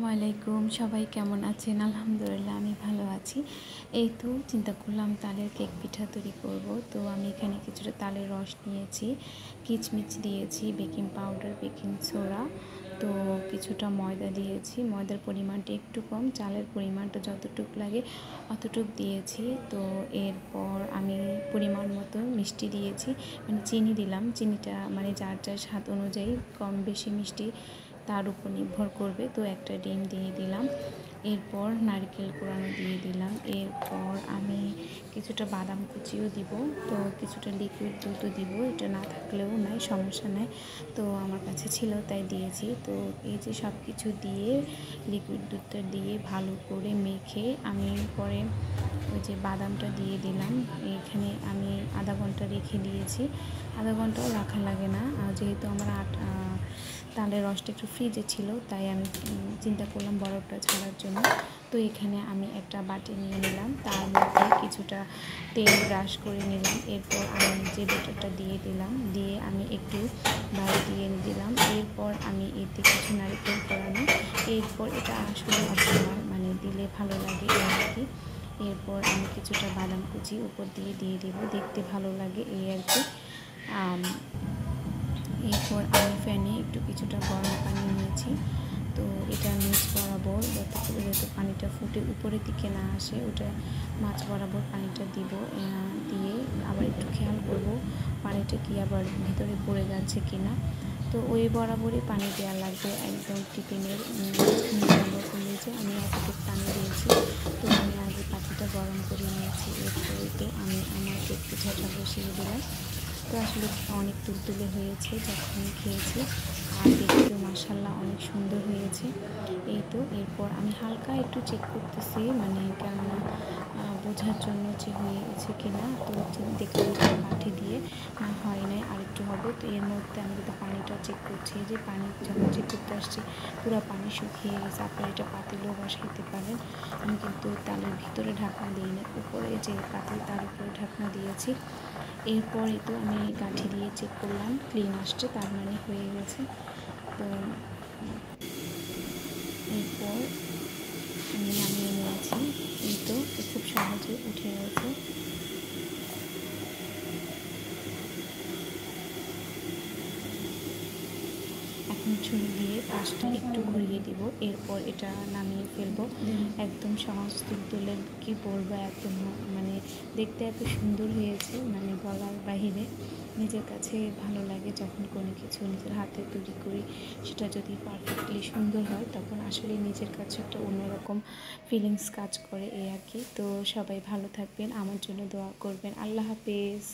ওয়ালাইকুম, সবাই কেমন আছেন? আলহামদুলিল্লাহ আমি ভালো আছি। এই তো চিন্তা করলাম তালের কেক পিঠা তৈরি করব। তো আমি এখানে কিছুটা তালের রস নিয়েছি, কিচমিচ দিয়েছি, বেকিং পাউডার, বেকিং সোডা, তো কিছুটা ময়দা দিয়েছি। ময়দার পরিমাণটা একটু কম, চালের পরিমাণটা যতটুকু লাগে অতটুকু দিয়েছি। তো এরপর আমি পরিমাণ মতো মিষ্টি দিয়েছি, মানে চিনি দিলাম। চিনিটা মানে যার যার স্বাদ অনুযায়ী কম বেশি মিষ্টি তার উপর নির্ভর করবে। তো একটা ডিম দিয়ে দিলাম, এরপর নারকেল কোড়ানো দিয়ে দিলাম, এরপর আমি কিছুটা বাদাম কুচিও দিব, তো কিছুটা লিকুইড দুধও দিব। এটা না থাকলেও নাই, সমস্যা নাই, তো আমার কাছে ছিল তাই দিয়েছি। তো এই যে সব কিছু দিয়ে লিকুইড দুধটা দিয়ে ভালো করে মেখে আমি পরে ওই যে বাদামটা দিয়ে দিলাম। এখানে আমি আধা ঘন্টা রেখে দিয়েছি, আধা ঘন্টাও রাখা লাগে না, যেহেতু আমার তালের রসটা একটু ফ্রিজে ছিল তাই আমি চিন্তা করলাম বরফটা ছাড়ার জন্য। তো এখানে আমি একটা বাটি নিয়ে নিলাম, তার মধ্যে কিছুটা তেল ব্রাশ করে নিলাম, এরপর আমি যে ব্যাটারটা দিয়ে দিলাম, দিয়ে আমি একটু বাইরে দিয়ে দিলাম, এরপর আমি এতে কিছু নারকেল কোড়ানো, এরপর এটা আসলে অপশনাল, মানে দিলে ভালো লাগে এই আর কি। এরপর আমি কিছুটা বাদাম কুচি উপর দিয়ে দেবো, দেখতে ভালো লাগে এই আর কি। এরপর আমি ফ্যানে একটু কিছুটা গরম পানি নিয়েছি, তো এটা নিচ বরাবর যাতে পানিটা ফুটে উপরের দিকে না আসে, ওটা মাছ বরাবর পানিটা দিব। দিয়ে আবার একটু খেয়াল করব পানিটা কি আবার ভিতরে পড়ে যাচ্ছে কি না। তো ওই বরাবরই পানি দেওয়া লাগবে, একদম টিফিনের নিয়েছে আমি এতটুকু পানি দিয়েছি। তো আমি আগে পাখিটা গরম করে নিয়েছি, এরপরে আমি আমার কেক পিঠাটা বসিয়ে দিলাম। তো আসলে অনেক তুলতুলে হয়েছে যখন খেয়েছি, আর দেখতেও মাশাআল্লাহ অনেক সুন্দর হয়েছে। এই তো এরপর আমি হালকা একটু চেক করতেছি, মানে কেননা বোঝার জন্য যে হয়েছে কিনা। তো দেখলাম যে কাঠি দিয়ে হয় নাই, আরেকটু হবে। তো এর মধ্যে আমি কিন্তু পানিটা চেক করছি, যে পানি যখন চেক করতে আসছি পুরো পানি শুকিয়ে গেছে। আপনারা এটা পাতিলেও বসাইতে পারেন, আমি কিন্তু তালের ভিতরে ঢাকনা দিইনি, উপরে যে পাতিল তার উপরে ঢাকনা দিয়েছি। এরপরে তো আমি কাঠি দিয়ে চেক করলাম, ক্লিন আসছে, তার মানে হয়ে গেছে। তো এরপর আমি নামিয়ে নিয়েছি, এই তো খুব সহজে উঠে গেছে। এখন ছুরি দিয়ে পাশটা একটু ঘুরিয়ে দিব, এরপর এটা নামিয়ে ফেলবো। একদম সহজ তুলতুলে, কি বলবো, একদম মানে দেখতে এত সুন্দর হয়েছে, মানে বলার বাহিরে। নিজের কাছে ভালো লাগে যখন কোনো কিছু নিজের হাতে তৈরি করি, সেটা যদি পারফেক্টলি সুন্দর হয় তখন আসলে নিজের কাছে একটা অন্যরকম ফিলিংস কাজ করে এই আর কি। তো সবাই ভালো থাকবেন, আমার জন্য দোয়া করবেন। আল্লাহ হাফেজ।